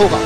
होगा।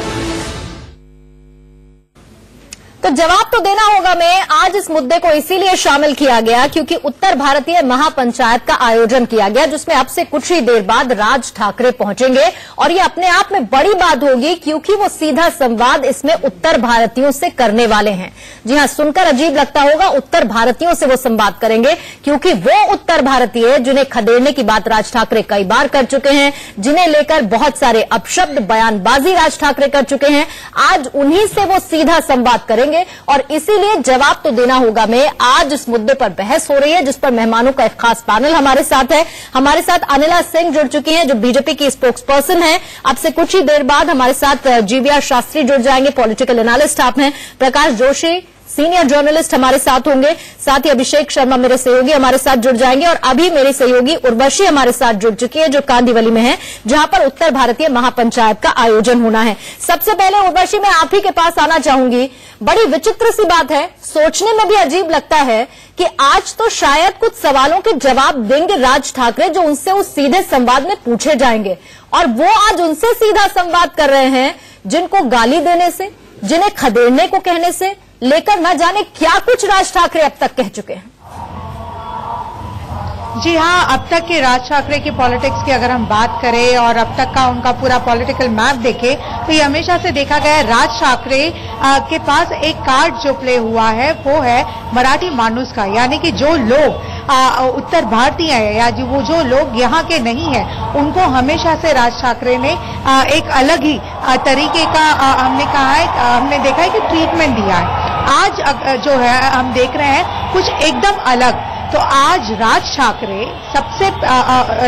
तो जवाब तो देना होगा मैं। आज इस मुद्दे को इसीलिए शामिल किया गया क्योंकि उत्तर भारतीय महापंचायत का आयोजन किया गया, जिसमें अब से कुछ ही देर बाद राज ठाकरे पहुंचेंगे और ये अपने आप में बड़ी बात होगी क्योंकि वो सीधा संवाद इसमें उत्तर भारतीयों से करने वाले हैं। जी हां, सुनकर अजीब लगता होगा, उत्तर भारतीयों से वो संवाद करेंगे क्योंकि वो उत्तर भारतीय जिन्हें खदेड़ने की बात राज ठाकरे कई बार कर चुके हैं, जिन्हें लेकर बहुत सारे अपशब्द बयानबाजी राज ठाकरे कर चुके हैं, आज उन्हीं से वो सीधा संवाद करेंगे और इसीलिए जवाब तो देना होगा मैं। आज इस मुद्दे पर बहस हो रही है जिस पर मेहमानों का एक खास पैनल हमारे साथ है। हमारे साथ अनिला सिंह जुड़ चुकी हैं जो बीजेपी की स्पोक्स पर्सन है। अब से कुछ ही देर बाद हमारे साथ जीवीआर शास्त्री जुड़ जाएंगे, पॉलिटिकल एनालिस्ट आप हैं। प्रकाश जोशी सीनियर जर्नलिस्ट हमारे साथ होंगे। साथ ही अभिषेक शर्मा मेरे सहयोगी हमारे साथ जुड़ जाएंगे और अभी मेरी सहयोगी उर्वशी हमारे साथ जुड़ चुकी है जो कांदिवली में है, जहां पर उत्तर भारतीय महापंचायत का आयोजन होना है। सबसे पहले उर्वशी मैं आप ही के पास आना चाहूंगी। बड़ी विचित्र सी बात है, सोचने में भी अजीब लगता है कि आज तो शायद कुछ सवालों के जवाब देंगे राज ठाकरे जो उनसे उस सीधे संवाद में पूछे जाएंगे, और वो आज उनसे सीधा संवाद कर रहे हैं जिनको गाली देने से, जिन्हें खदेड़ने को कहने से लेकर न जाने क्या कुछ राज ठाकरे अब तक कह चुके हैं। जी हाँ, अब तक के राज ठाकरे की पॉलिटिक्स की अगर हम बात करें और अब तक का उनका पूरा पॉलिटिकल मैप देखें तो ये हमेशा से देखा गया है राज ठाकरे के पास एक कार्ड जो प्ले हुआ है वो है मराठी मानुस का, यानी कि जो लोग उत्तर भारतीय है या जो लोग यहाँ के नहीं है उनको हमेशा से राज ठाकरे ने एक अलग ही तरीके का हमने कहा है, हमने देखा है कि ट्रीटमेंट दिया है। आज जो है हम देख रहे हैं कुछ एकदम अलग। तो आज राज ठाकरे सबसे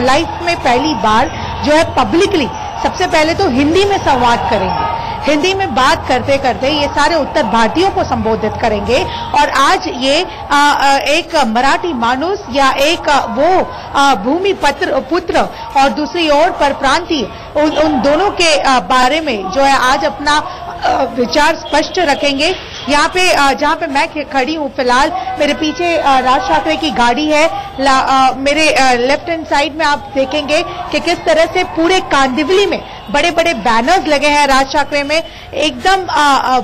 लाइफ में पहली बार जो है पब्लिकली सबसे पहले तो हिंदी में संवाद करेंगे। हिंदी में बात करते करते ये सारे उत्तर भारतीयों को संबोधित करेंगे और आज ये एक मराठी मानुस या एक वो भूमि पुत्र और दूसरी ओर परप्रांतीय उन दोनों के बारे में जो है आज अपना विचार स्पष्ट रखेंगे। यहाँ पे जहाँ पे मैं खड़ी हूँ फिलहाल मेरे पीछे राज ठाकरे की गाड़ी है। मेरे लेफ्ट हैंड साइड में आप देखेंगे कि किस तरह से पूरे कांदिवली में बड़े बड़े बैनर्स लगे हैं राज ठाकरे में। एकदम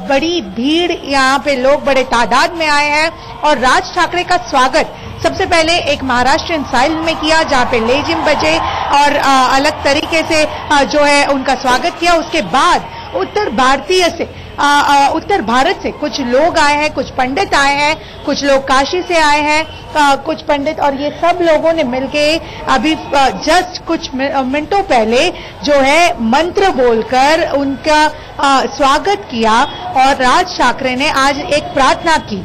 बड़ी भीड़, यहाँ पे लोग बड़े तादाद में आए हैं और राज ठाकरे का स्वागत सबसे पहले एक महाराष्ट्रियन स्टाइल में किया जहाँ पे लेजिम बजे और अलग तरीके से जो है उनका स्वागत किया। उसके बाद उत्तर भारत से कुछ लोग आए हैं, कुछ पंडित आए हैं, कुछ लोग काशी से आए हैं, कुछ पंडित, और ये सब लोगों ने मिलके अभी जस्ट कुछ मिनटों पहले जो है मंत्र बोलकर उनका स्वागत किया और राज ठाकरे ने आज एक प्रार्थना की।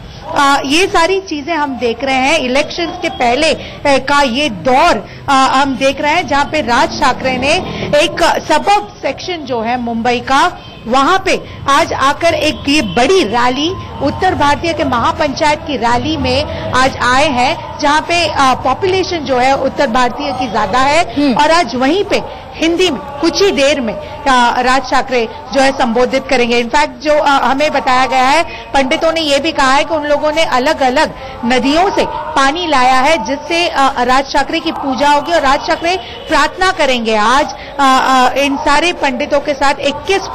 ये सारी चीजें हम देख रहे हैं। इलेक्शंस के पहले का ये दौर हम देख रहे हैं जहां पे राज ठाकरे ने एक सबब सेक्शन जो है मुंबई का वहां पे आज आकर एक ये बड़ी रैली उत्तर भारतीय के महापंचायत की रैली में आज आए हैं जहां पे पॉपुलेशन जो है उत्तर भारतीय की ज्यादा है और आज वहीं पे हिंदी में कुछ ही देर में राज ठाकरे जो है संबोधित करेंगे। इनफैक्ट जो हमें बताया गया है पंडितों ने ये भी कहा है कि उन लोगों ने अलग अलग नदियों से पानी लाया है जिससे राज ठाकरे की पूजा होगी और राज ठाकरे प्रार्थना करेंगे। आज इन सारे पंडितों के साथ 21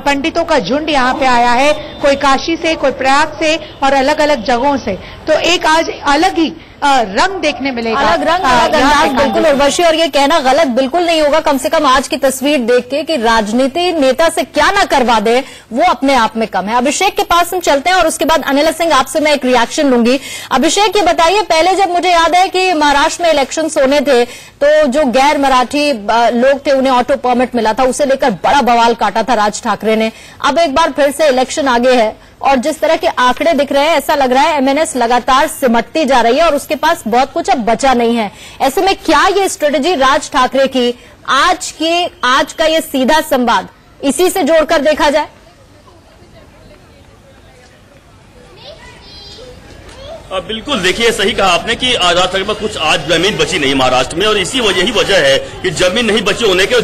पंडितों का झुंड यहाँ पे आया है, कोई काशी से, कोई प्रयाग से और अलग अलग जगहों से। तो एक आज अलग ही रंग देखने मिलेगा, अलग रंग अलग अंदाज। बिल्कुल उर्वशी, और ये कहना गलत बिल्कुल नहीं होगा कम से कम आज की तस्वीर देख के कि राजनीति नेता से क्या ना करवा दे वो अपने आप में कम है। अभिषेक के पास हम चलते हैं और उसके बाद अनिला सिंह आपसे मैं एक रिएक्शन लूंगी। अभिषेक ये बताइए, पहले जब मुझे याद है कि महाराष्ट्र में इलेक्शंस होने थे तो जो गैर मराठी लोग थे उन्हें ऑटो परमिट मिला था, उसे लेकर बड़ा बवाल काटा था राज ठाकरे ने। अब एक बार फिर से इलेक्शन आगे है और जिस तरह के आंकड़े दिख रहे हैं ऐसा लग रहा है एमएनएस लगातार सिमटती जा रही है और उसके पास बहुत कुछ अब बचा नहीं है। ऐसे में क्या ये स्ट्रेटेजी राज ठाकरे की आज का ये सीधा संवाद इसी से जोड़कर देखा जाए? बिल्कुल, देखिए सही कहा आपने कि राज ठाकरे में कुछ आज जमीन बची नहीं महाराष्ट्र में और इसी यही वजह है कि जमीन नहीं बची होने के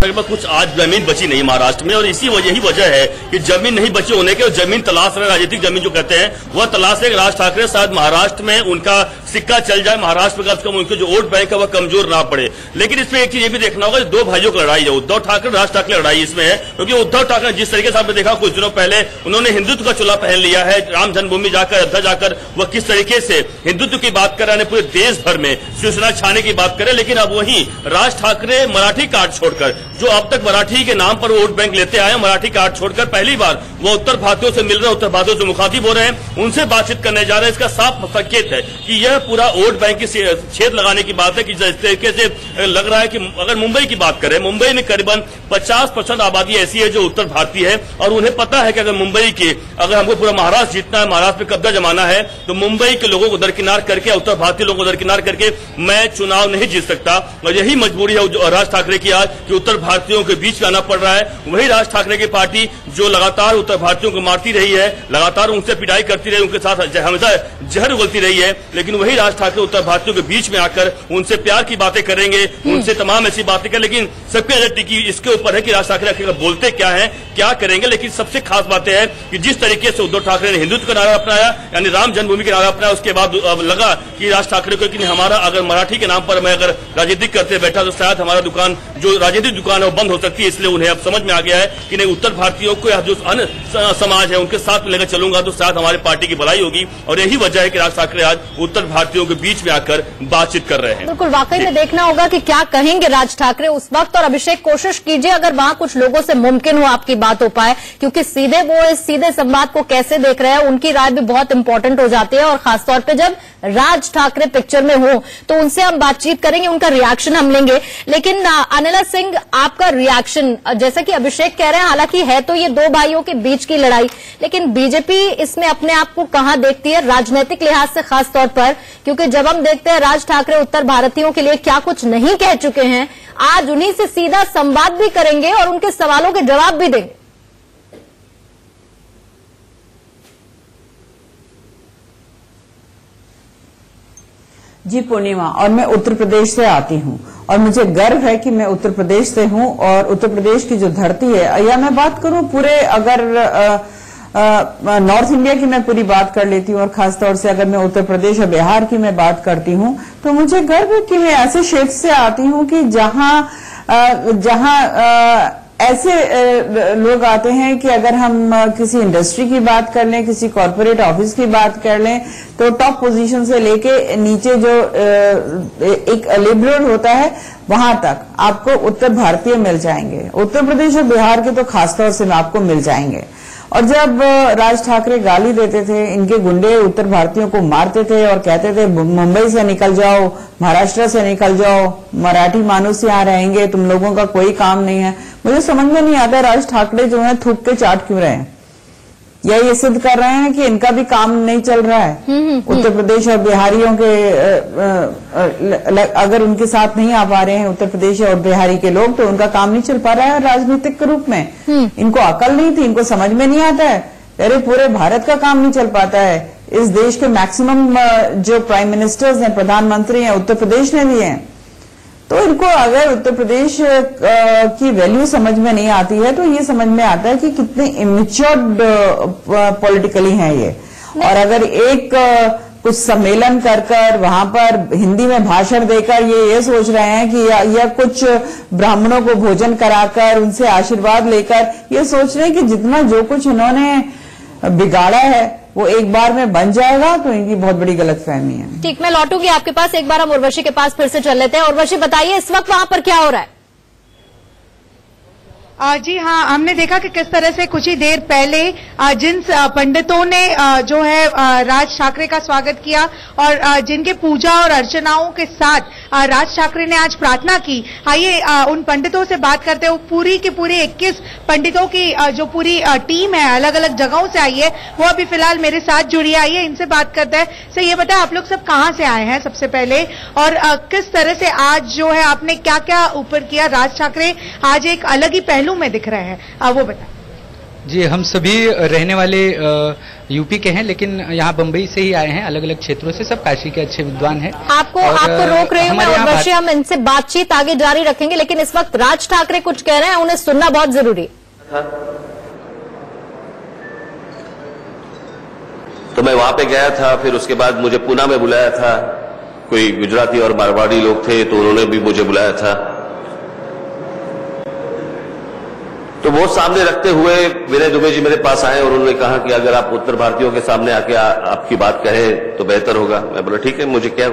ठाकरे पर कुछ आज जमीन बची नहीं महाराष्ट्र में, और इसी यही वजह है कि जमीन नहीं बची होने के, और जमीन तलाश रहे, राजनीतिक जमीन जो कहते हैं वह तलाश है। राज ठाकरे शायद महाराष्ट्र में उनका सिक्का चल जाए, महाराष्ट्र में कम से कम उनके जो वोट बैंक है वह कमजोर ना पड़े। लेकिन इसमें एक चीज ये भी देखना होगा, दो भाइयों की लड़ाई है, उद्धव ठाकरे राज ठाकरे लड़ाई इसमें है, क्योंकि उद्धव ठाकरे जिस तरीके से आपने देखा कुछ दिनों पहले उन्होंने हिंदुत्व का चोला पहन लिया है, राम जन्मभूमि जाकर अयोध्या जाकर वह किस तरीके से हिंदुत्व की बात कर रहे हैं, पूरे देश भर में शिवसेना छाने की बात करें। लेकिन अब वहीं राज ठाकरे मराठी कार्ड छोड़कर, जो अब तक मराठी के नाम पर वोट बैंक लेते आए, मराठी कार्ड छोड़कर पहली बार वो उत्तर भारतीयों से मिल रहे, उत्तर भारतीयों से मुखातिब हो रहे हैं, उनसे बातचीत करने जा रहे हैं। इसका साफ संकेत है कि यह पूरा वोट बैंक की छेद लगाने की बात है कि जिस तरीके से लग रहा है कि अगर मुंबई की बात करें, मुंबई में करीबन 50% आबादी ऐसी है जो उत्तर भारतीय है, और उन्हें पता है कि अगर मुंबई के, अगर हमको पूरा महाराष्ट्र जीतना है, महाराष्ट्र पे कब्जा जमाना है, तो मुंबई के लोगों को दरकिनार करके, उत्तर भारतीय लोगों को दरकिनार करके मैं चुनाव नहीं जीत सकता। और यही मजबूरी है राज ठाकरे की आज कि उत्तर भारतीयों के बीच में आना पड़ रहा है। वही राज ठाकरे की पार्टी जो लगातार उत्तर भारतीयों को मारती रही है, लगातार उनसे पिटाई करती रही, उनके साथ हमेशा जहर उगलती रही है, लेकिन वही राज ठाकरे उत्तर भारतीयों के बीच में आकर उनसे प्यार की बातें करेंगे, उनसे तमाम ऐसी बातें करें। लेकिन सबकी नजर टिकी इसके ऊपर है कि राज ठाकरे आखिर बोलते क्या है, क्या करेंगे। लेकिन सबसे खास बात है कि जिस तरीके से उद्धव ठाकरे ने हिंदुत्व का नारा अपनाया, यानी राम जन्मभूमि का नारा अपनाया, उसके बाद अब लगा कि राज ठाकरे को कि हमारा अगर मराठी के नाम पर मैं अगर राजनीतिक करते बैठा तो शायद हमारा दुकान, जो राजनीतिक दुकान है वो बंद हो सकती है। इसलिए उन्हें अब समझ में आ गया है कि नहीं, उत्तर भारतीयों को या जो अन्य समाज है उनके साथ लेकर चलूंगा तो शायद हमारी पार्टी की भलाई होगी। और यही वजह है कि राज ठाकरे आज उत्तर भारतीयों के बीच में आकर बातचीत कर रहे हैं। बिल्कुल, वाकई में देखना होगा कि क्या कहेंगे राज ठाकरे उस वक्त। और अभिषेक, कोशिश कीजिए अगर वहां कुछ लोगों से मुमकिन हो आपकी बात हो पाए, क्योंकि सीधे वो इस सीधे संवाद को कैसे देख रहे हैं, उनकी राय भी बहुत इंपॉर्टेंट हो जाती है। और खासतौर पे जब राज ठाकरे पिक्चर में हो तो उनसे हम बातचीत करेंगे, उनका रिएक्शन हम लेंगे। लेकिन अनिला सिंह, आपका रिएक्शन, जैसा कि अभिषेक कह रहे हैं, हालांकि है तो ये दो भाइयों के बीच की लड़ाई, लेकिन बीजेपी इसमें अपने आप को कहां देखती है राजनीतिक लिहाज से, खासतौर पर क्योंकि जब हम देखते हैं राज ठाकरे उत्तर भारतीयों के लिए क्या कुछ नहीं कह चुके हैं, आज उन्हीं से सीधा संवाद भी करेंगे और उनके सवालों के जवाब भी देंगे। जी पूर्णिमा, और मैं उत्तर प्रदेश से आती हूँ और मुझे गर्व है कि मैं उत्तर प्रदेश से हूँ। और उत्तर प्रदेश की जो धरती है, या मैं बात करूँ पूरे, अगर नॉर्थ इंडिया की मैं पूरी बात कर लेती हूँ, और खासतौर से अगर मैं उत्तर प्रदेश और बिहार की मैं बात करती हूँ, तो मुझे गर्व है कि मैं ऐसे क्षेत्र से आती हूँ कि जहाँ ऐसे लोग आते हैं कि अगर हम किसी इंडस्ट्री की बात कर लें, किसी कॉर्पोरेट ऑफिस की बात कर लें, तो टॉप पोजीशन से लेके नीचे जो एक लिबरल होता है वहां तक आपको उत्तर भारतीय मिल जाएंगे। उत्तर प्रदेश और बिहार के तो खासतौर से आपको मिल जाएंगे। और जब राज ठाकरे गाली देते थे, इनके गुंडे उत्तर भारतीयों को मारते थे और कहते थे मुंबई से निकल जाओ, महाराष्ट्र से निकल जाओ, मराठी मानुस यहाँ रहेंगे, तुम लोगों का कोई काम नहीं है, मुझे समझ में नहीं आता राज ठाकरे जो है थूक के चाट क्यों रहे हैं, या ये सिद्ध कर रहे हैं कि इनका भी काम नहीं चल रहा है। उत्तर प्रदेश और बिहारियों के अगर उनके साथ नहीं आ पा रहे हैं उत्तर प्रदेश और बिहारी के लोग, तो उनका काम नहीं चल पा रहा है राजनीतिक रूप में। इनको अकल नहीं थी, इनको समझ में नहीं आता है, अरे पूरे भारत का काम नहीं चल पाता है। इस देश के मैक्सिमम जो प्राइम मिनिस्टर्स हैं, प्रधानमंत्री हैं, उत्तर प्रदेश ने दिए हैं। तो इनको अगर उत्तर प्रदेश की वैल्यू समझ में नहीं आती है, तो ये समझ में आता है कि कितने इमेच्योर्ड पॉलिटिकली हैं ये। और अगर एक कुछ सम्मेलन कर वहां पर हिंदी में भाषण देकर ये सोच रहे हैं कि या कुछ ब्राह्मणों को भोजन कराकर उनसे आशीर्वाद लेकर ये सोच रहे हैं कि जितना जो कुछ इन्होंने बिगाड़ा है वो एक बार में बन जाएगा, तो इनकी बहुत बड़ी गलतफहमी है। ठीक, मैं लौटूंगी आपके पास, एक बार हम उर्वशी के पास फिर से चल लेते हैं। उर्वशी, बताइए इस वक्त वहां पर क्या हो रहा है? जी हाँ, हमने देखा कि किस तरह से कुछ ही देर पहले जिन पंडितों ने जो है राज ठाकरे का स्वागत किया और जिनके पूजा और अर्चनाओं के साथ राज ठाकरे ने आज प्रार्थना की, आइए उन पंडितों से बात करते हुए। पूरी की पूरी 21 पंडितों की जो पूरी टीम है अलग अलग जगहों से आई है, वो अभी फिलहाल मेरे साथ जुड़ी है। आइए इनसे बात करते हैं। सर ये बताएं, आप लोग सब कहाँ से आए हैं सबसे पहले, और किस तरह से आज जो है आपने क्या क्या ऊपर किया? राज ठाकरे आज एक अलग ही पहलू में दिख रहे हैं, वो बताएं। जी, हम सभी रहने वाले यूपी के हैं, लेकिन यहाँ बम्बई से ही आए हैं, अलग अलग क्षेत्रों से। सब काशी के अच्छे विद्वान हैं। आपको रोक रही हूँ मैं, उर्वशी, हम इनसे बातचीत आगे जारी रखेंगे, लेकिन इस वक्त राज ठाकरे कुछ कह रहे हैं, उन्हें सुनना बहुत जरूरी। तो मैं वहां पे गया था, फिर उसके बाद मुझे पूना में बुलाया था, कोई गुजराती और मारवाड़ी लोग थे, तो उन्होंने भी मुझे बुलाया था। तो वो सामने रखते हुए विनय दुबे जी मेरे पास आए और उन्होंने कहा कि अगर आप उत्तर भारतीयों के सामने आके आपकी बात कहें तो बेहतर होगा। मैं बोला ठीक है, मुझे क्या,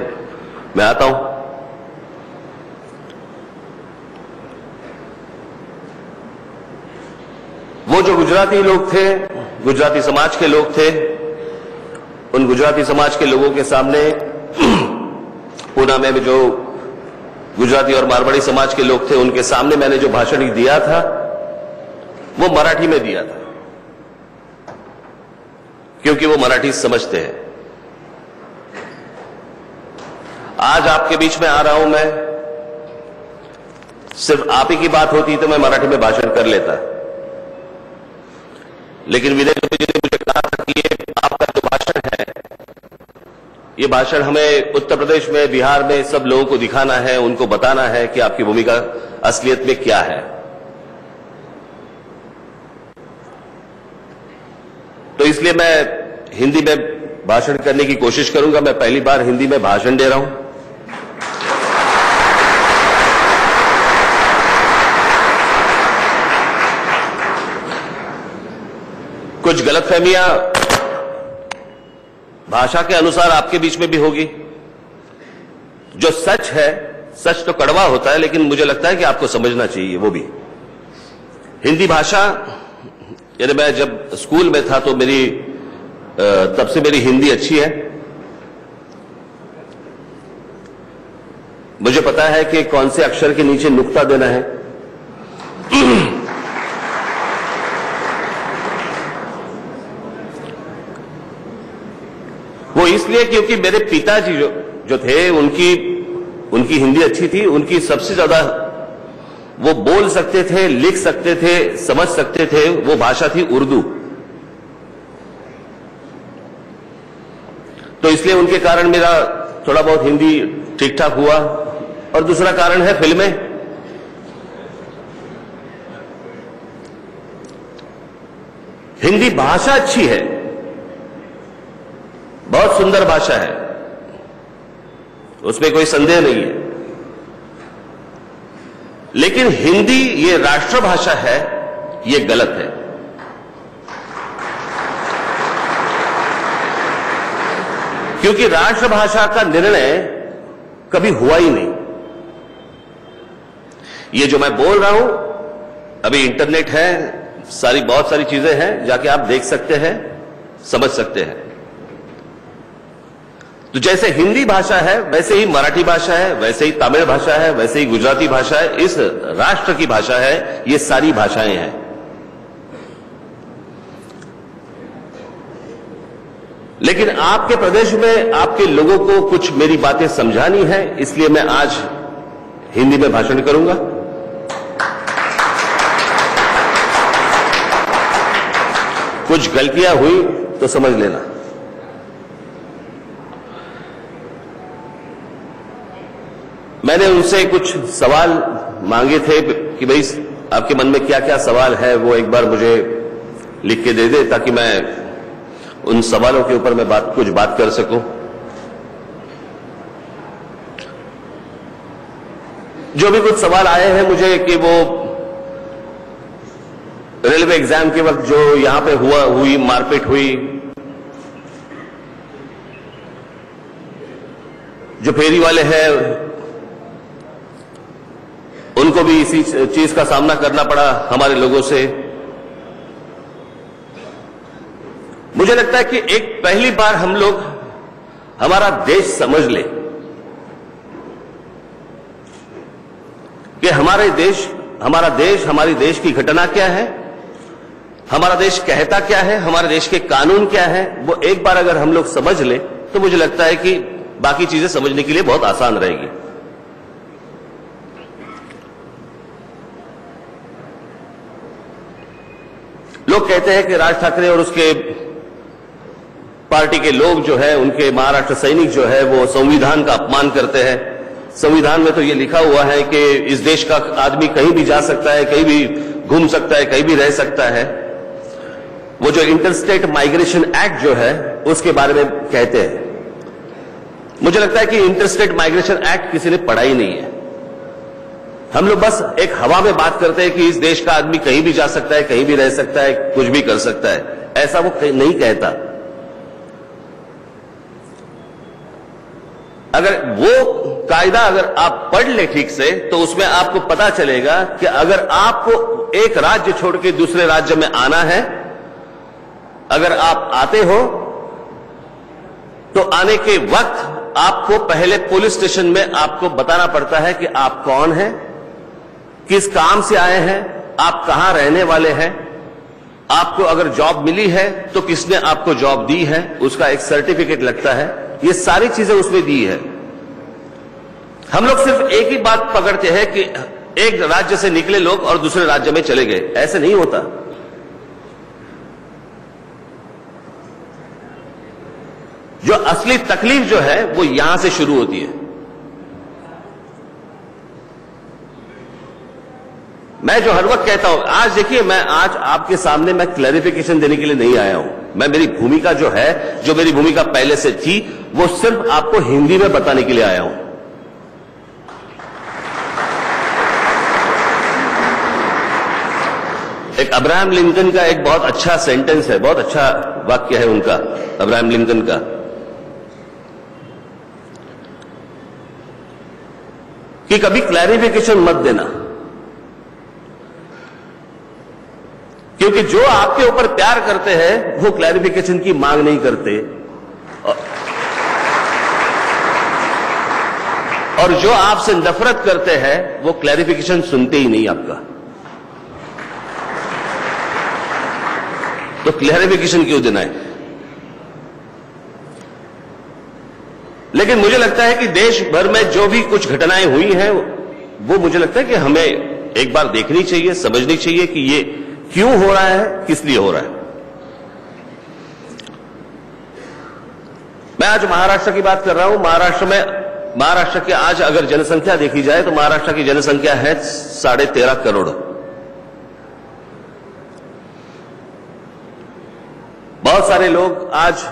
मैं आता हूं। वो जो गुजराती लोग थे, गुजराती समाज के लोग थे, उन गुजराती समाज के लोगों के सामने पूना में जो गुजराती और मारवाड़ी समाज के लोग थे, उनके सामने मैंने जो भाषण दिया था वो मराठी में दिया था, क्योंकि वो मराठी समझते हैं। आज आपके बीच में आ रहा हूं मैं, सिर्फ आप ही की बात होती तो मैं मराठी में भाषण कर लेता, लेकिन विनय दुबे जी ने मुझे कहा था कि ये आपका जो भाषण है, ये भाषण हमें उत्तर प्रदेश में, बिहार में सब लोगों को दिखाना है, उनको बताना है कि आपकी भूमिका असलियत में क्या है। तो इसलिए मैं हिंदी में भाषण करने की कोशिश करूंगा। मैं पहली बार हिंदी में भाषण दे रहा हूं। कुछ गलतफहमियां भाषा के अनुसार आपके बीच में भी होगी। जो सच है, सच तो कड़वा होता है, लेकिन मुझे लगता है कि आपको समझना चाहिए वो भी। हिंदी भाषा, यानी मैं जब स्कूल में था तो तब से मेरी हिंदी अच्छी है। मुझे पता है कि कौन से अक्षर के नीचे नुक्ता देना है। वो इसलिए क्योंकि मेरे पिताजी जो थे, उनकी हिंदी अच्छी थी। उनकी सबसे ज्यादा वो बोल सकते थे, लिख सकते थे, समझ सकते थे, वो भाषा थी उर्दू। तो इसलिए उनके कारण मेरा थोड़ा बहुत हिंदी ठीक ठाक हुआ। और दूसरा कारण है फिल्में। हिंदी भाषा अच्छी है, बहुत सुंदर भाषा है, उसमें कोई संदेह नहीं है। लेकिन हिंदी ये राष्ट्रभाषा है, ये गलत है। क्योंकि राष्ट्रभाषा का निर्णय कभी हुआ ही नहीं। ये जो मैं बोल रहा हूं, अभी इंटरनेट है, बहुत सारी चीजें हैं, जाके आप देख सकते हैं, समझ सकते हैं। तो जैसे हिंदी भाषा है, वैसे ही मराठी भाषा है, वैसे ही तमिल भाषा है, वैसे ही गुजराती भाषा है, इस राष्ट्र की भाषा है, ये सारी भाषाएं हैं। लेकिन आपके प्रदेश में आपके लोगों को कुछ मेरी बातें समझानी है, इसलिए मैं आज हिंदी में भाषण करूंगा। कुछ गलतियां हुई तो समझ लेना। मैंने उनसे कुछ सवाल मांगे थे कि भाई आपके मन में क्या क्या सवाल है, वो एक बार मुझे लिख के दे दे, ताकि मैं उन सवालों के ऊपर मैं कुछ बात कर सकूं। जो भी कुछ सवाल आए हैं मुझे कि वो रेलवे एग्जाम के वक्त जो यहां पे हुई मारपीट हुई, जो फेरी वाले हैं उनको भी इसी चीज का सामना करना पड़ा हमारे लोगों से। मुझे लगता है कि एक पहली बार हम लोग हमारा देश समझ ले कि हमारा देश हमारी देश की घटना क्या है, हमारा देश कहता क्या है, हमारे देश के कानून क्या है। वो एक बार अगर हम लोग समझ ले तो मुझे लगता है कि बाकी चीजें समझने के लिए बहुत आसान रहेगी। लोग कहते हैं कि राज ठाकरे और उसके पार्टी के लोग जो है, उनके महाराष्ट्र सैनिक जो है, वो संविधान का अपमान करते हैं। संविधान में तो ये लिखा हुआ है कि इस देश का आदमी कहीं भी जा सकता है, कहीं भी घूम सकता है, कहीं भी रह सकता है। वो जो इंटरस्टेट माइग्रेशन एक्ट जो है, उसके बारे में कहते हैं। मुझे लगता है कि इंटरस्टेट माइग्रेशन एक्ट किसी ने पढ़ा ही नहीं है। हम लोग बस एक हवा में बात करते हैं कि इस देश का आदमी कहीं भी जा सकता है, कहीं भी रह सकता है, कुछ भी कर सकता है। ऐसा वो नहीं कहता। अगर वो कायदा अगर आप पढ़ ले ठीक से, तो उसमें आपको पता चलेगा कि अगर आपको एक राज्य छोड़ के दूसरे राज्य में आना है, अगर आप आते हो तो आने के वक्त आपको पहले पुलिस स्टेशन में आपको बताना पड़ता है कि आप कौन हैं, किस काम से आए हैं, आप कहां रहने वाले हैं, आपको अगर जॉब मिली है तो किसने आपको जॉब दी है, उसका एक सर्टिफिकेट लगता है। ये सारी चीजें उसमें दी है। हम लोग सिर्फ एक ही बात पकड़ते हैं कि एक राज्य से निकले लोग और दूसरे राज्य में चले गए। ऐसे नहीं होता। जो असली तकलीफ जो है वो यहां से शुरू होती है। मैं जो हर वक्त कहता हूं, आज देखिए, मैं आज आपके सामने मैं क्लैरिफिकेशन देने के लिए नहीं आया हूं। मैं मेरी भूमिका जो है, जो मेरी भूमिका पहले से थी, वो सिर्फ आपको हिंदी में बताने के लिए आया हूं। एक अब्राहम लिंकन का एक बहुत अच्छा सेंटेंस है, बहुत अच्छा वाक्य है उनका, अब्राहम लिंकन का, कि कभी क्लैरिफिकेशन मत देना, क्योंकि जो आपके ऊपर प्यार करते हैं वो क्लैरिफिकेशन की मांग नहीं करते, और जो आपसे नफरत करते हैं वो क्लैरिफिकेशन सुनते ही नहीं आपका। तो क्लैरिफिकेशन क्यों देना है? लेकिन मुझे लगता है कि देश भर में जो भी कुछ घटनाएं हुई हैं, वो मुझे लगता है कि हमें एक बार देखनी चाहिए, समझनी चाहिए कि ये क्यों हो रहा है, किस लिए हो रहा है। मैं आज महाराष्ट्र की बात कर रहा हूं। महाराष्ट्र की आज अगर जनसंख्या देखी जाए तो महाराष्ट्र की जनसंख्या है 13.5 करोड़। बहुत सारे लोग आज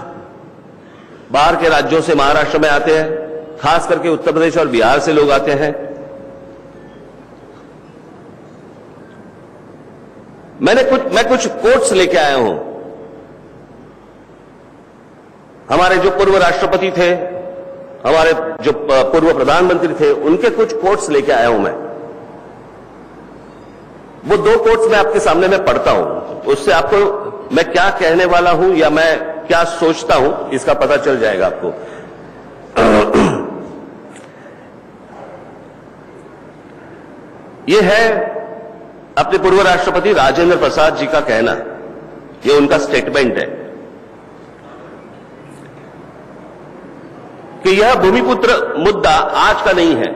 बाहर के राज्यों से महाराष्ट्र में आते हैं, खास करके उत्तर प्रदेश और बिहार से लोग आते हैं। मैं कुछ कोट्स लेके आया हूं। हमारे जो पूर्व राष्ट्रपति थे, हमारे जो पूर्व प्रधानमंत्री थे, उनके कुछ कोट्स लेके आया हूं मैं। वो 2 कोट्स मैं आपके सामने में पढ़ता हूं, उससे आपको मैं क्या कहने वाला हूं या मैं क्या सोचता हूं इसका पता चल जाएगा आपको। यह है अपने पूर्व राष्ट्रपति राजेंद्र प्रसाद जी का कहना, यह उनका स्टेटमेंट है कि यह भूमिपुत्र मुद्दा आज का नहीं है।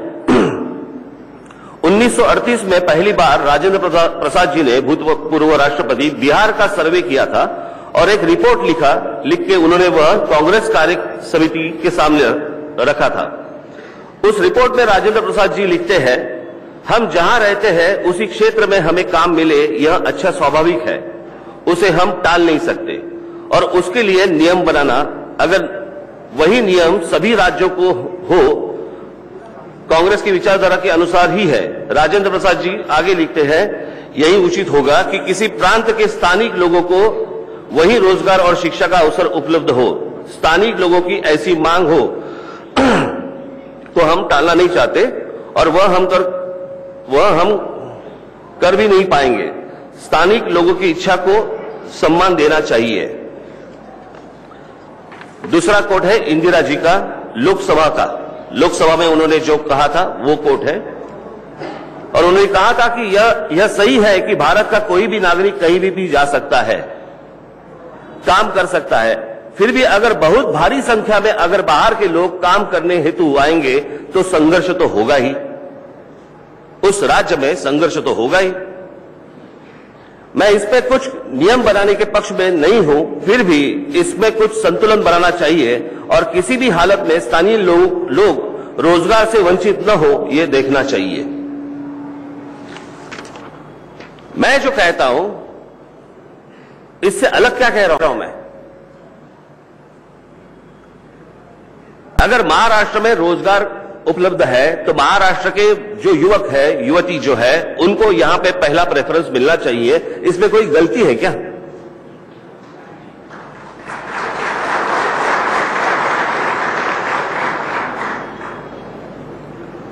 1938 में पहली बार राजेंद्र प्रसाद जी ने, भूतपूर्व राष्ट्रपति, बिहार का सर्वे किया था और एक रिपोर्ट लिख के उन्होंने वह कांग्रेस कार्य समिति के सामने रखा था। उस रिपोर्ट में राजेंद्र प्रसाद जी लिखते हैं, हम जहां रहते हैं उसी क्षेत्र में हमें काम मिले, यह अच्छा स्वाभाविक है, उसे हम टाल नहीं सकते, और उसके लिए नियम बनाना, अगर वही नियम सभी राज्यों को हो, कांग्रेस की विचारधारा के अनुसार ही है। राजेंद्र प्रसाद जी आगे लिखते हैं, यही उचित होगा कि किसी प्रांत के स्थानिक लोगों को वही रोजगार और शिक्षा का अवसर उपलब्ध हो। स्थानिक लोगों की ऐसी मांग हो तो हम टालना नहीं चाहते, और वह हम कर भी नहीं पाएंगे। स्थानिक लोगों की इच्छा को सम्मान देना चाहिए। दूसरा कोट है इंदिरा जी का, लोकसभा का। लोकसभा में उन्होंने जो कहा था वो कोट है, और उन्होंने कहा था कि यह सही है कि भारत का कोई भी नागरिक कहीं भी जा सकता है, काम कर सकता है, फिर भी अगर बहुत भारी संख्या में अगर बाहर के लोग काम करने हेतु आएंगे तो संघर्ष तो होगा ही, उस राज्य में संघर्ष तो होगा ही। मैं इस पे कुछ नियम बनाने के पक्ष में नहीं हूं, फिर भी इसमें कुछ संतुलन बनाना चाहिए और किसी भी हालत में स्थानीय लोग रोजगार से वंचित न हो, यह देखना चाहिए। मैं जो कहता हूं इससे अलग क्या कह रहा हूं मैं? अगर महाराष्ट्र में रोजगार उपलब्ध है तो महाराष्ट्र के जो युवक है, युवती जो है, उनको यहां पे पहला प्रेफरेंस मिलना चाहिए। इसमें कोई गलती है क्या?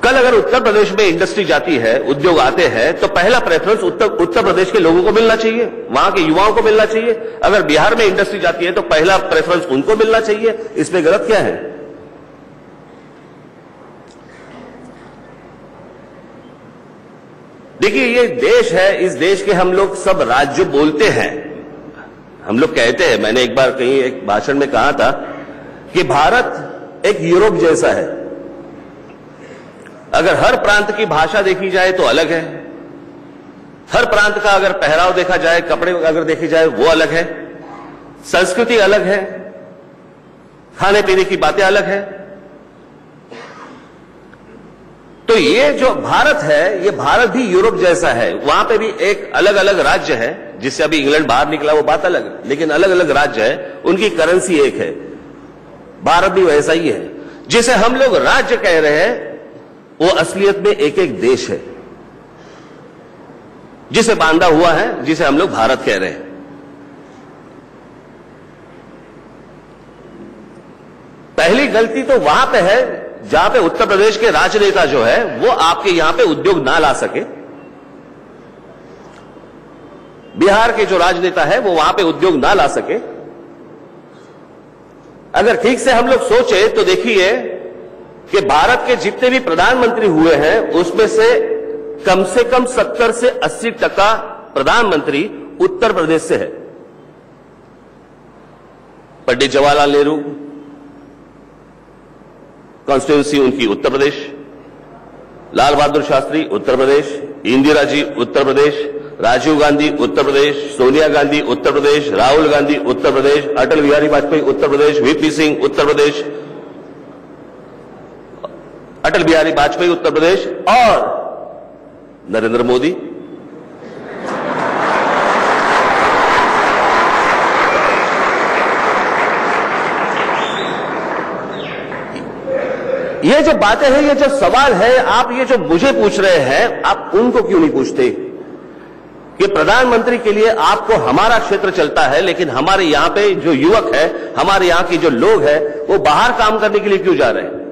कल अगर उत्तर प्रदेश में इंडस्ट्री जाती है, उद्योग आते हैं, तो पहला प्रेफरेंस उत्तर प्रदेश के लोगों को मिलना चाहिए, वहां के युवाओं को मिलना चाहिए। अगर बिहार में इंडस्ट्री जाती है तो पहला प्रेफरेंस उनको मिलना चाहिए। इसमें गलत क्या है? देखिए, ये देश है, इस देश के हम लोग सब राज्य बोलते हैं, हम लोग कहते हैं। मैंने एक बार कहीं एक भाषण में कहा था कि भारत एक यूरोप जैसा है। अगर हर प्रांत की भाषा देखी जाए तो अलग है, हर प्रांत का अगर पहराव देखा जाए, कपड़े अगर देखे जाए वो अलग है, संस्कृति अलग है, खाने पीने की बातें अलग है। तो ये जो भारत है, ये भारत भी यूरोप जैसा है। वहां पे भी एक अलग अलग राज्य है, जिससे अभी इंग्लैंड बाहर निकला वो बात अलग है, लेकिन अलग अलग राज्य है, उनकी करेंसी एक है। भारत भी वैसा ही है। जिसे हम लोग राज्य कह रहे हैं वो असलियत में एक एक देश है, जिसे बांधा हुआ है, जिसे हम लोग भारत कह रहे हैं। पहली गलती तो वहां पे है जहां पे उत्तर प्रदेश के राजनेता जो है वो आपके यहां पे उद्योग ना ला सके। बिहार के जो राजनेता है वो वहां पे उद्योग ना ला सके। अगर ठीक से हम लोग सोचे तो देखिए कि भारत के जितने भी प्रधानमंत्री हुए हैं उसमें से कम 70 से 80% प्रधानमंत्री उत्तर प्रदेश से है। पंडित जवाहरलाल नेहरू कॉन्स्टिट्यूंसी उनकी उत्तर प्रदेश, लाल बहादुर शास्त्री उत्तर प्रदेश, इंदिरा जी उत्तर प्रदेश, राजीव गांधी उत्तर प्रदेश, सोनिया गांधी उत्तर प्रदेश, राहुल गांधी उत्तर प्रदेश, अटल बिहारी वाजपेयी उत्तर प्रदेश, वीपी सिंह उत्तर प्रदेश, अटल बिहारी वाजपेयी उत्तर प्रदेश और नरेंद्र मोदी। ये जो बातें हैं, ये जो सवाल है, आप ये जो मुझे पूछ रहे हैं, आप उनको क्यों नहीं पूछते कि प्रधानमंत्री के लिए आपको हमारा क्षेत्र चलता है, लेकिन हमारे यहां पे जो युवक है, हमारे यहां के जो लोग हैं, वो बाहर काम करने के लिए क्यों जा रहे हैं?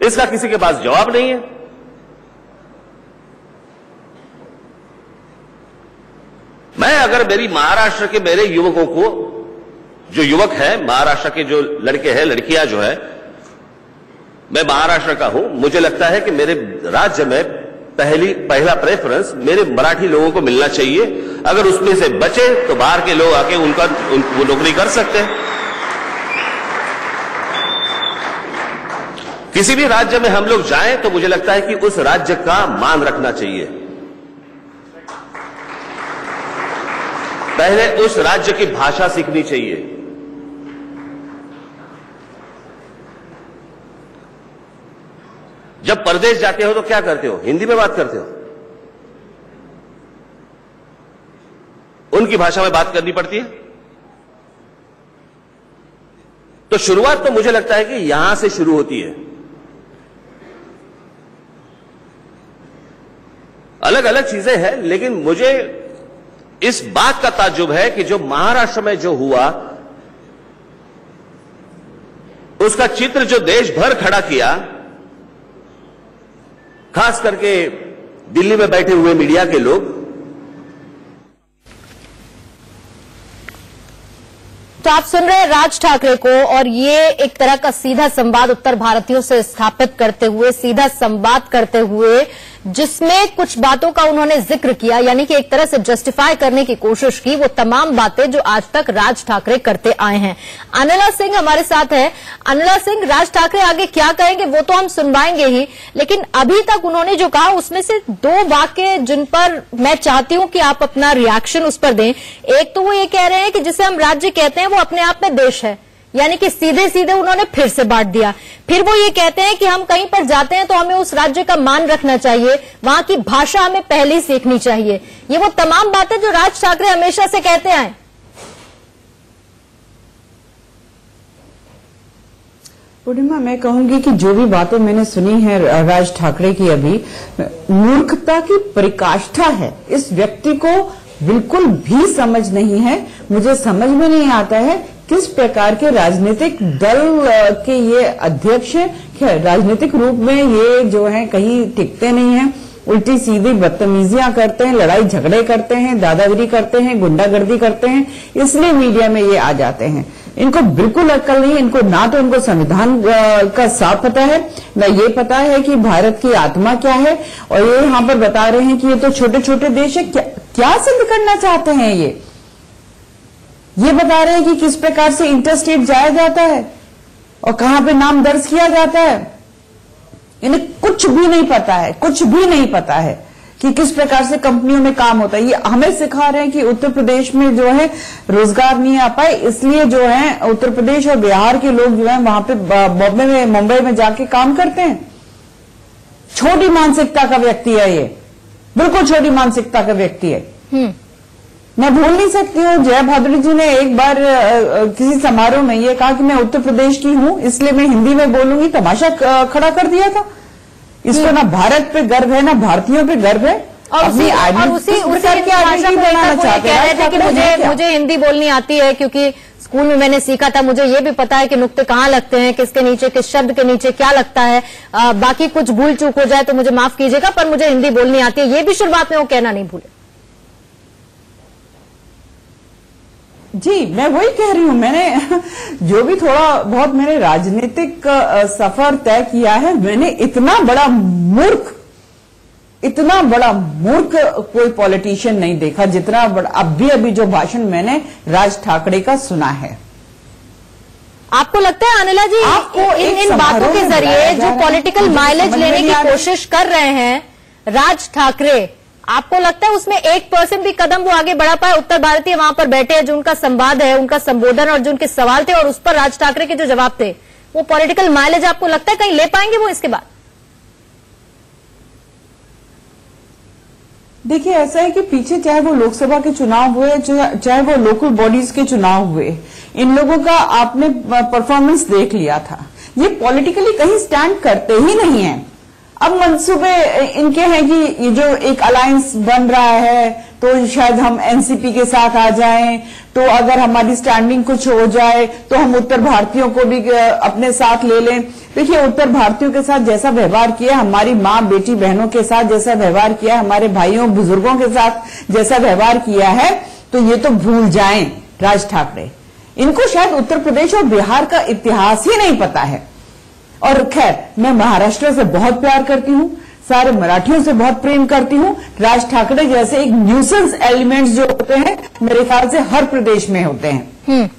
इसका किसी के पास जवाब नहीं है। मैं अगर मेरी महाराष्ट्र के मेरे युवकों को, जो युवक है महाराष्ट्र के, जो लड़के हैं लड़कियां जो है, मैं महाराष्ट्र का हूं, मुझे लगता है कि मेरे राज्य में पहला प्रेफरेंस मेरे मराठी लोगों को मिलना चाहिए। अगर उसमें से बचे तो बाहर के लोग आके वो नौकरी कर सकते हैं। किसी भी राज्य में हम लोग जाएं तो मुझे लगता है कि उस राज्य का मान रखना चाहिए। पहले उस राज्य की भाषा सीखनी चाहिए। जब परदेश जाते हो तो क्या करते हो? हिंदी में बात करते हो, उनकी भाषा में बात करनी पड़ती है। तो शुरुआत तो मुझे लगता है कि यहां से शुरू होती है। अलग अलग चीजें हैं, लेकिन मुझे इस बात का ताज्जुब है कि जो महाराष्ट्र में जो हुआ, उसका चित्र जो देश भर खड़ा किया, खास करके दिल्ली में बैठे हुए मीडिया के लोग, तो आप सुन रहे हैं राज ठाकरे को, और ये एक तरह का सीधा संवाद उत्तर भारतीयों से स्थापित करते हुए, सीधा संवाद करते हुए, जिसमें कुछ बातों का उन्होंने जिक्र किया, यानी कि एक तरह से जस्टिफाई करने की कोशिश की वो तमाम बातें जो आज तक राज ठाकरे करते आए हैं। अनिला सिंह हमारे साथ है। अनिला सिंह, राज ठाकरे आगे क्या कहेंगे वो तो हम सुनवाएंगे ही, लेकिन अभी तक उन्होंने जो कहा उसमें से दो वाक्य जिन पर मैं चाहती हूं कि आप अपना रिएक्शन उस पर दें। एक तो वो ये कह रहे हैं कि जिसे हम राज्य कहते हैं वो अपने आप में देश है, यानी कि सीधे सीधे उन्होंने फिर से बांट दिया। फिर वो ये कहते हैं कि हम कहीं पर जाते हैं तो हमें उस राज्य का मान रखना चाहिए, वहां की भाषा हमें पहले ही सीखनी चाहिए। ये वो तमाम बातें जो राज ठाकरे हमेशा से कहते आए। पूर्णिमा, मैं कहूंगी कि जो भी बातें मैंने सुनी है राज ठाकरे की, अभी मूर्खता की पराकाष्ठा है। इस व्यक्ति को बिल्कुल भी समझ नहीं है। मुझे समझ में नहीं आता है किस प्रकार के राजनीतिक दल के ये अध्यक्ष हैं। राजनीतिक रूप में ये जो है कहीं टिकते नहीं हैं, उल्टी सीधी बदतमीजियां करते हैं, लड़ाई झगड़े करते हैं, दादागिरी करते हैं, गुंडागर्दी करते हैं, इसलिए मीडिया में ये आ जाते हैं। इनको बिल्कुल अक्ल नहीं है। इनको ना तो उनको संविधान का साफ पता है, ना ये पता है कि भारत की आत्मा क्या है। और ये यहाँ पर बता रहे हैं कि ये तो छोटे छोटे देश है। क्या सिद्ध करना चाहते हैं ये बता रहे हैं कि किस प्रकार से इंटरस्टेट जाया जाता है और कहां पे नाम दर्ज किया जाता है। इन्हें कुछ भी नहीं पता है, कुछ भी नहीं पता है कि किस प्रकार से कंपनियों में काम होता है। ये हमें सिखा रहे हैं कि उत्तर प्रदेश में जो है रोजगार नहीं आ पाए, इसलिए जो है उत्तर प्रदेश और बिहार के लोग जो है वहां पे बॉम्बे में, मुंबई में जाके काम करते हैं। छोटी मानसिकता का व्यक्ति है ये, बिल्कुल छोटी मानसिकता का व्यक्ति है। मैं भूल नहीं सकती हूँ, जया भादुड़ी जी ने एक बार किसी समारोह में ये कहा कि मैं उत्तर प्रदेश की हूँ इसलिए मैं हिंदी में बोलूंगी, तमाशा खड़ा कर दिया था। इसको ना भारत पे गर्व है, ना भारतीयों पे गर्व है। और उसी भाषा को कह रहे थे कि मुझे हिंदी बोलनी आती है क्योंकि स्कूल में मैंने सीखा था, मुझे ये भी पता है कि नुक्ते कहाँ लगते हैं, किसके नीचे, किस शब्द के नीचे क्या लगता है। बाकी कुछ भूल चूक हो जाए तो मुझे माफ कीजिएगा, पर मुझे हिंदी बोलनी आती है। ये भी शुरुआत में वो कहना नहीं भूले। जी, मैं वही कह रही हूं। मैंने जो भी थोड़ा बहुत मैंने राजनीतिक सफर तय किया है, मैंने इतना बड़ा मूर्ख कोई पॉलिटिशियन नहीं देखा जितना बड़ा अभी जो भाषण मैंने राज ठाकरे का सुना है। आपको लगता है अनिला जी, आपको इन बातों के जरिए जो पॉलिटिकल माइलेज लेने की कोशिश कर रहे हैं राज ठाकरे, आपको लगता है उसमें 1% भी कदम वो आगे बढ़ा पाए? उत्तर भारतीय वहां पर बैठे हैं, जो उनका संवाद है, उनका संबोधन और जो उनके सवाल थे और उस पर राज ठाकरे के जो जवाब थे, वो पॉलिटिकल माइलेज आपको लगता है कहीं ले पाएंगे वो इसके बाद? देखिए, ऐसा है कि पीछे चाहे वो लोकसभा के चुनाव हुए, चाहे वो लोकल बॉडीज के चुनाव हुए, इन लोगों का आपने परफॉर्मेंस देख लिया था। ये पॉलिटिकली कहीं स्टैंड करते ही नहीं है। अब मंसूबे इनके हैं कि ये जो एक अलायंस बन रहा है तो शायद हम एनसीपी के साथ आ जाएं, तो अगर हमारी स्टैंडिंग कुछ हो जाए तो हम उत्तर भारतीयों को भी अपने साथ ले लें। देखिए, उत्तर भारतीयों के साथ जैसा व्यवहार किया, हमारी माँ बेटी बहनों के साथ जैसा व्यवहार किया, हमारे भाइयों बुजुर्गों के साथ जैसा व्यवहार किया है, तो ये तो भूल जाएं राज ठाकरे। इनको शायद उत्तर प्रदेश और बिहार का इतिहास ही नहीं पता है। और खैर, मैं महाराष्ट्र से बहुत प्यार करती हूँ, सारे मराठियों से बहुत प्रेम करती हूँ। राज ठाकरे जैसे एक न्यूसेंस एलिमेंट्स जो होते हैं, मेरे ख्याल से हर प्रदेश में होते हैं।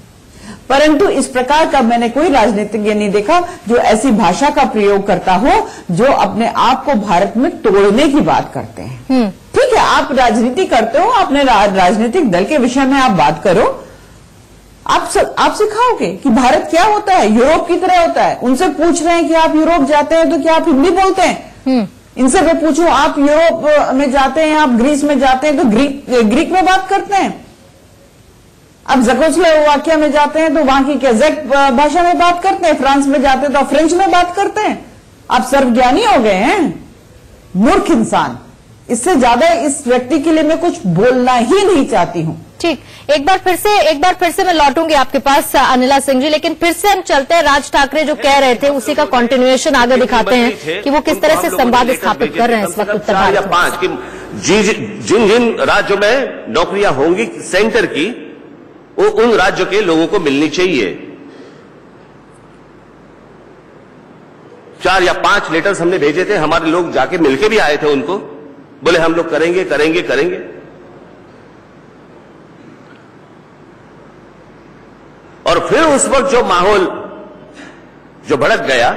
परंतु इस प्रकार का मैंने कोई राजनीतिज्ञ नहीं देखा जो ऐसी भाषा का प्रयोग करता हो जो अपने आप को भारत में तोड़ने की बात करते हैं। ठीक है, आप राजनीति करते हो, अपने राजनीतिक दल के विषय में आप बात करो। आप सिखाओगे कि भारत क्या होता है, यूरोप की तरह होता है। उनसे पूछ रहे हैं कि आप यूरोप जाते हैं तो क्या आप हिंदी बोलते हैं? इनसे मैं पूछूं, आप यूरोप में जाते हैं, आप ग्रीस में जाते हैं तो ग्रीक में बात करते हैं। आप ज़ेकोस्लोवाकिया में जाते हैं तो वहां की केज़ेक भाषा में बात करते हैं। फ्रांस में जाते हैं तो फ्रेंच में बात करते हैं। आप सर्वज्ञानी हो गए हैं, मूर्ख इंसान। इससे ज्यादा इस व्यक्ति के लिए मैं कुछ बोलना ही नहीं चाहती हूं। ठीक, एक बार फिर से मैं लौटूंगी आपके पास अनिला सिंह जी, लेकिन फिर से हम चलते हैं। राज ठाकरे जो कह रहे थे उसी का कंटिन्यूएशन आगे दिखाते हैं कि वो किस तरह से संवाद स्थापित कर रहे हैं इस वक्त उत्तर भारत में। जिन जिन राज्यों में नौकरियां होंगी सेंटर की, वो उन राज्यों के लोगों को मिलनी चाहिए। 4 या 5 लेटर्स हमने भेजे थे, हमारे लोग जाके मिलके भी आए थे उनको, बोले हम लोग करेंगे करेंगे करेंगे। और फिर उस वक्त जो माहौल जो भड़क गया,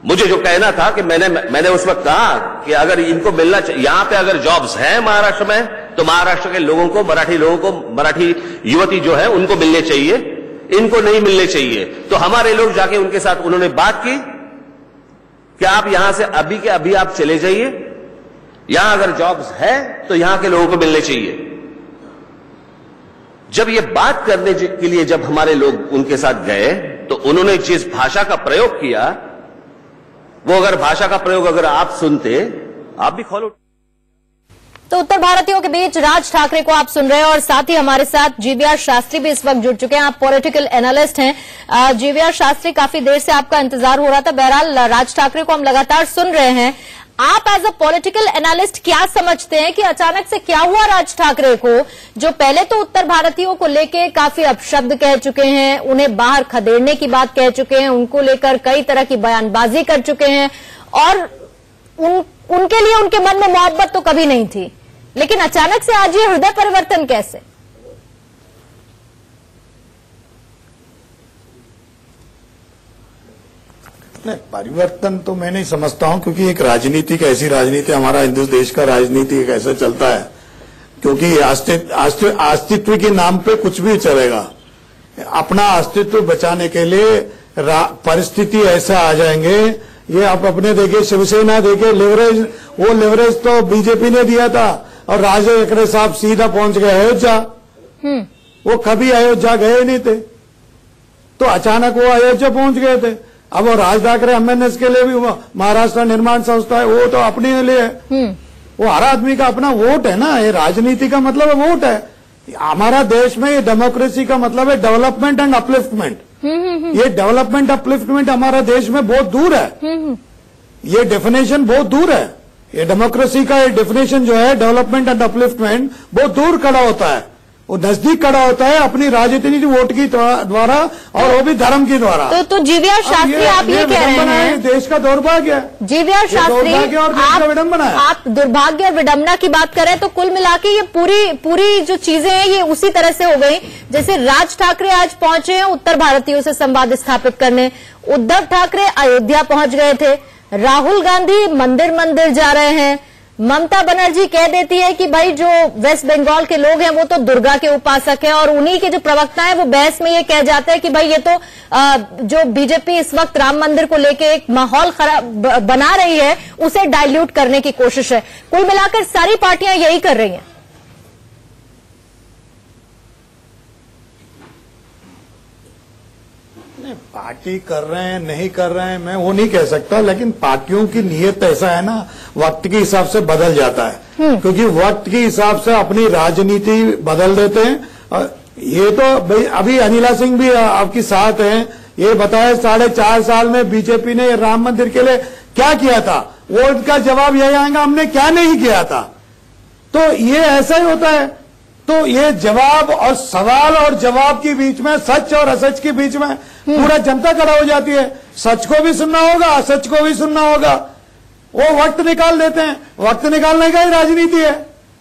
मुझे जो कहना था कि मैंने उस वक्त कहा कि अगर इनको मिलना चाहिए, यहां पे अगर जॉब्स हैं महाराष्ट्र में, तो महाराष्ट्र के लोगों को, मराठी युवती जो है उनको मिलने चाहिए, इनको नहीं मिलने चाहिए। तो हमारे लोग जाके उनके साथ उन्होंने बात की कि आप यहां से अभी के अभी आप चले जाइए, यहां अगर जॉब्स है तो यहां के लोगों को मिलने चाहिए। जब ये बात करने के लिए जब हमारे लोग उनके साथ गए, तो उन्होंने जिस भाषा का प्रयोग किया, वो अगर भाषा का प्रयोग अगर आप सुनते, आप भी फॉलो। तो उत्तर भारतीयों के बीच राज ठाकरे को आप सुन रहे हैं और साथ ही हमारे साथ जीवीआर शास्त्री भी इस वक्त जुड़ चुके हैं। आप पॉलिटिकल एनालिस्ट हैं। जीवीआर शास्त्री, काफी देर से आपका इंतजार हो रहा था। बहरहाल राज ठाकरे को हम लगातार सुन रहे हैं। आप एज अ पॉलिटिकल एनालिस्ट क्या समझते हैं कि अचानक से क्या हुआ राज ठाकरे को, जो पहले तो उत्तर भारतीयों को लेके काफी अपशब्द कह चुके हैं, उन्हें बाहर खदेड़ने की बात कह चुके हैं, उनको लेकर कई तरह की बयानबाजी कर चुके हैं और उनके लिए उनके मन में मोहब्बत तो कभी नहीं थी, लेकिन अचानक से आज ये हृदय परिवर्तन कैसे? नहीं, परिवर्तन तो मैं नहीं समझता हूं, क्योंकि एक राजनीति का, ऐसी राजनीति, हमारा हिंदू देश का राजनीति कैसे चलता है, क्योंकि अस्तित्व के नाम पे कुछ भी चलेगा। अपना अस्तित्व बचाने के लिए परिस्थिति ऐसा आ जाएंगे। ये आप अपने देखिए, शिवसेना देखिए, वो लेवरेज तो बीजेपी ने दिया था और राज ठाकरे साहब सीधा पहुंच गए अयोध्या। वो कभी अयोध्या गए नहीं थे, तो अचानक वो अयोध्या पहुंच गए थे। अब वो राज ठाकरे एमएनएस के लिए भी महाराष्ट्र निर्माण संस्था है, वो तो अपने लिए है। वो हर आदमी का अपना वोट है ना। ये राजनीति का मतलब वोट है। हमारा देश में ये डेमोक्रेसी का मतलब है डेवलपमेंट एंड अपलिफ्टमेंट। ये डेवलपमेंट अपलिफ्टमेंट हमारा देश में बहुत दूर है। ये डेफिनेशन बहुत दूर है। ये डेमोक्रेसी का ये डेफिनेशन जो है डेवलपमेंट एंड अपलिफ्टमेंट बहुत दूर खड़ा होता है। वो नजदीक खड़ा होता है अपनी राजनीति वोट की द्वारा, और वो भी धर्म की द्वारा। तो जीवीआर शास्त्री, आप ये कह रहे हैं देश का दुर्भाग्य है। जीवीआर शास्त्री, आप दुर्भाग्य और विडंबना की बात करें तो कुल मिला के ये पूरी जो चीजें हैं ये उसी तरह से हो गई जैसे राज ठाकरे आज पहुंचे हैं उत्तर भारतीयों से संवाद स्थापित करने, उद्धव ठाकरे अयोध्या पहुंच गए थे, राहुल गांधी मंदिर मंदिर जा रहे हैं, ममता बनर्जी कह देती है कि भाई जो वेस्ट बंगाल के लोग हैं वो तो दुर्गा के उपासक हैं, और उन्हीं के जो प्रवक्ता हैं वो बहस में ये कह जाते हैं कि भाई ये तो जो बीजेपी इस वक्त राम मंदिर को लेके एक माहौल खराब बना रही है उसे डाइल्यूट करने की कोशिश है। कुल मिलाकर सारी पार्टियां यही कर रही हैं। पार्टी कर रहे हैं नहीं कर रहे हैं मैं वो नहीं कह सकता, लेकिन पार्टियों की नीयत ऐसा है ना, वक्त के हिसाब से बदल जाता है। क्योंकि वक्त के हिसाब से अपनी राजनीति बदल देते हैं। ये तो भाई अभी अनिला सिंह भी आपके साथ हैं, ये बताया 4.5 साल में बीजेपी ने राम मंदिर के लिए क्या किया था, वो उनका जवाब यही आएगा हमने क्या नहीं किया था। तो ये ऐसा ही होता है। तो ये जवाब और सवाल और जवाब के बीच में, सच और असच के बीच में पूरा जनता खड़ा हो जाती है। सच को भी सुनना होगा, असच को भी सुनना होगा। वो वक्त निकाल देते हैं। वक्त निकालने का ही राजनीति है।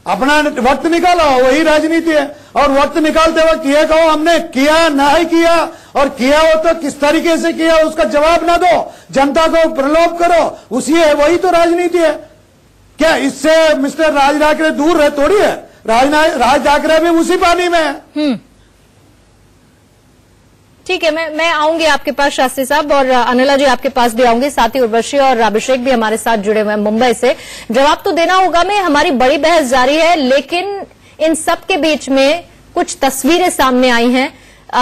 अपना वक्त निकाला वही राजनीति है। और वक्त निकालते वक्त ये कहो हमने किया नहीं किया, और किया हो तो किस तरीके से किया उसका जवाब ना दो, जनता को प्रलोभ करो, उसी है, वही तो राजनीति है। क्या इससे मिस्टर राज ठाकरे दूर रहे? थोड़ी है। राज ठाकरे भी उसी पानी में है। ठीक है, मैं आऊंगी आपके पास शास्त्री साहब, और अनिला जी आपके पास भी आऊंगी, साथ ही उर्वशी और अभिषेक भी हमारे साथ जुड़े हुए हैं मुंबई से। जवाब तो देना होगा में हमारी बड़ी बहस जारी है, लेकिन इन सब के बीच में कुछ तस्वीरें सामने आई हैं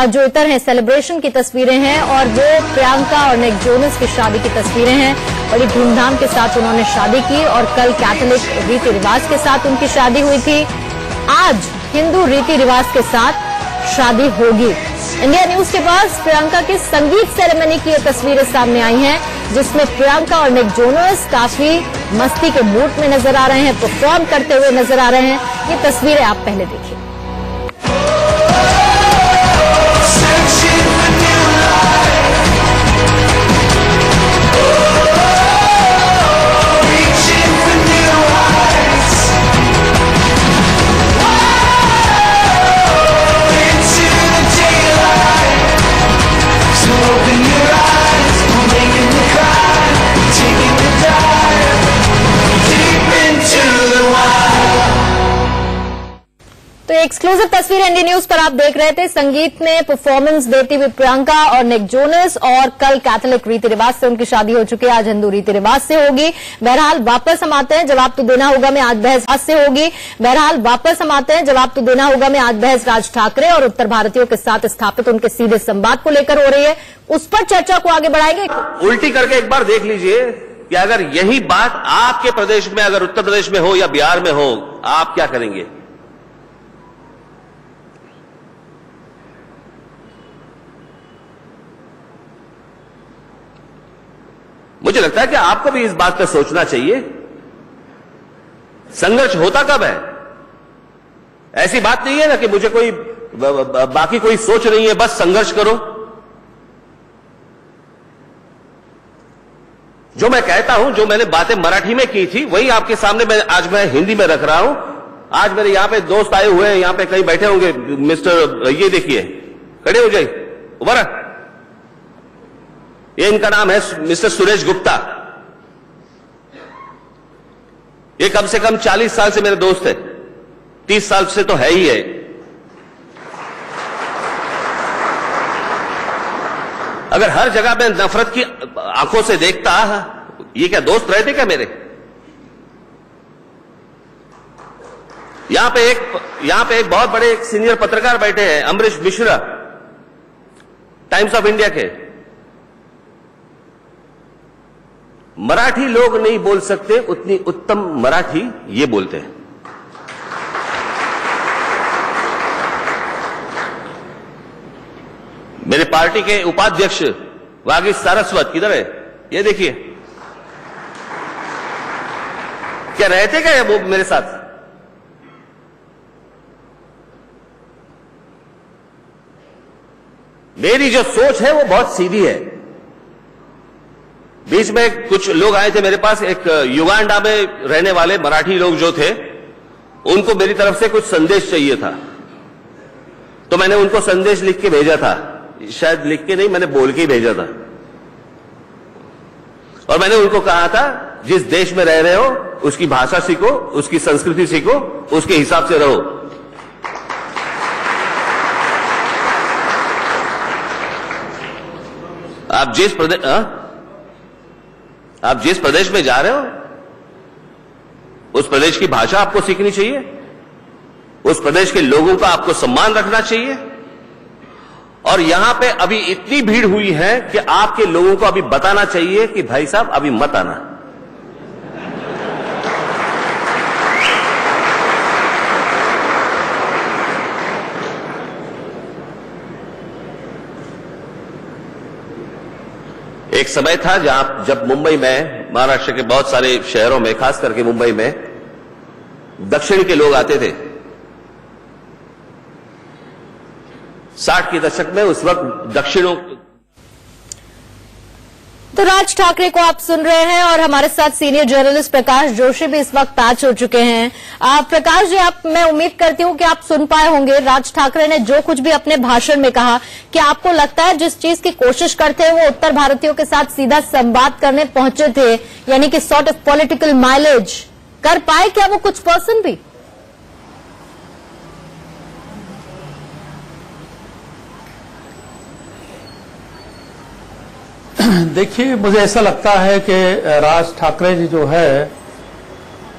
जो इतर हैं, सेलिब्रेशन की तस्वीरें हैं, और जो प्रियंका और निक जोनस की शादी की तस्वीरें हैं। बड़ी धूमधाम के साथ उन्होंने शादी की और कल कैथोलिक रीति रिवाज के साथ उनकी शादी हुई थी। आज हिंदू रीति रिवाज के साथ शादी होगी। इंडिया न्यूज के पास प्रियंका की संगीत सेरेमनी की ये तस्वीरें सामने आई हैं, जिसमें प्रियंका और निक जोनस काफी मस्ती के मूड में नजर आ रहे हैं, परफॉर्म करते हुए नजर आ रहे हैं। ये तस्वीरें आप पहले देखिए। एक्सक्लूसिव तस्वीर एनडी न्यूज पर आप देख रहे थे। संगीत में परफॉर्मेंस देती हुई प्रियंका और निक जोनस, और कल कैथोलिक रीति रिवाज से उनकी शादी हो चुकी है, आज हिंदू रीति रिवाज से होगी। बहरहाल वापस हम आते हैं, जवाब तो देना होगा में आज बहस से होगी। बहरहाल वापस हम आते हैं, जवाब तो देना होगा में आज बहस राज ठाकरे और उत्तर भारतीयों के साथ स्थापित उनके सीधे संवाद को लेकर हो रही है। उस पर चर्चा को आगे बढ़ाएंगे। उल्टी करके एक बार देख लीजिए कि अगर यही बात आपके प्रदेश में, अगर उत्तर प्रदेश में हो या बिहार में हो, आप क्या करेंगे? मुझे लगता है कि आपको भी इस बात पर सोचना चाहिए, संघर्ष होता कब है? ऐसी बात नहीं है ना कि मुझे कोई बाकी कोई सोच नहीं है, बस संघर्ष करो। जो मैं कहता हूं, जो मैंने बातें मराठी में की थी, वही आपके सामने आज मैं हिंदी में रख रहा हूं। आज मेरे यहां पे दोस्त आए हुए हैं, यहां पे कहीं बैठे होंगे। मिस्टर ये देखिए, खड़े हो जाइए, उभर। ये इनका नाम है मिस्टर सुरेश गुप्ता। ये कम से कम 40 साल से मेरे दोस्त है, 30 साल से तो है ही है। अगर हर जगह मैं नफरत की आंखों से देखता, ये क्या दोस्त रहते क्या मेरे? यहां पे एक बहुत बड़े सीनियर पत्रकार बैठे हैं, Amrish Mishra, times of India के। मराठी लोग नहीं बोल सकते उतनी उत्तम मराठी ये बोलते हैं। मेरे पार्टी के उपाध्यक्ष वागीश सारस्वत किधर है? ये देखिए, क्या रहते क्या वो मेरे साथ? मेरी जो सोच है वो बहुत सीधी है। बीच में कुछ लोग आए थे मेरे पास, एक युगांडा में रहने वाले मराठी लोग जो थे, उनको मेरी तरफ से कुछ संदेश चाहिए था, तो मैंने उनको संदेश लिख के भेजा था। शायद लिख के नहीं, मैंने बोल के ही भेजा था। और मैंने उनको कहा था, जिस देश में रह रहे हो उसकी भाषा सीखो, उसकी संस्कृति सीखो, उसके हिसाब से रहो। आप जिस प्रदेश में जा रहे हो, उस प्रदेश की भाषा आपको सीखनी चाहिए, उस प्रदेश के लोगों का आपको सम्मान रखना चाहिए। और यहां पे अभी इतनी भीड़ हुई है कि आपके लोगों को अभी बताना चाहिए कि भाई साहब अभी मत आना। एक समय था जब मुंबई में, महाराष्ट्र के बहुत सारे शहरों में, खास करके मुंबई में दक्षिण के लोग आते थे। 60 के दशक में, उस वक्त दक्षिणों। तो राज ठाकरे को आप सुन रहे हैं और हमारे साथ सीनियर जर्नलिस्ट प्रकाश जोशी भी इस वक्त पैच हो चुके हैं। प्रकाश जी, मैं उम्मीद करती हूं कि आप सुन पाए होंगे राज ठाकरे ने जो कुछ भी अपने भाषण में कहा। कि आपको लगता है जिस चीज की कोशिश करते हैं वो उत्तर भारतीयों के साथ सीधा संवाद करने पहुंचे थे, यानी कि सॉर्ट ऑफ पॉलिटिकल माइलेज कर पाए क्या वो कुछ पर्सन भी? देखिए, मुझे ऐसा लगता है कि राज ठाकरे जी जो है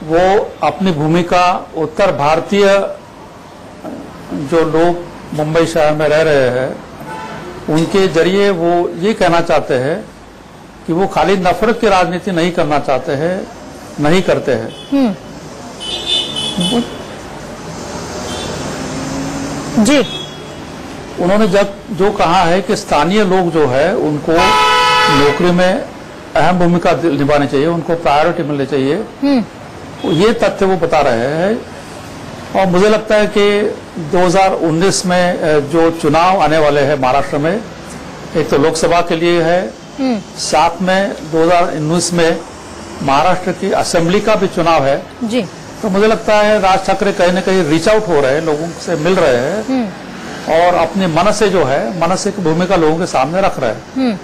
वो अपनी भूमिका उत्तर भारतीय जो लोग मुंबई शहर में रह रहे हैं उनके जरिए वो ये कहना चाहते हैं कि वो खाली नफरत की राजनीति नहीं करना चाहते हैं, नहीं करते हैं। जी, उन्होंने जो कहा है कि स्थानीय लोग जो है उनको नौकरी में अहम भूमिका निभानी चाहिए, उनको प्रायोरिटी मिलनी चाहिए, ये तथ्य वो बता रहे हैं। और मुझे लगता है कि 2019 में जो चुनाव आने वाले हैं महाराष्ट्र में, एक तो लोकसभा के लिए है, साथ में 2019 में महाराष्ट्र की असेंबली का भी चुनाव है जी। तो मुझे लगता है राज ठाकरे कहीं न कहीं रीच आउट हो रहे हैं, लोगों से मिल रहे हैं और अपने मन से जो है, मन से की भूमिका लोगों के सामने रख रहे हैं।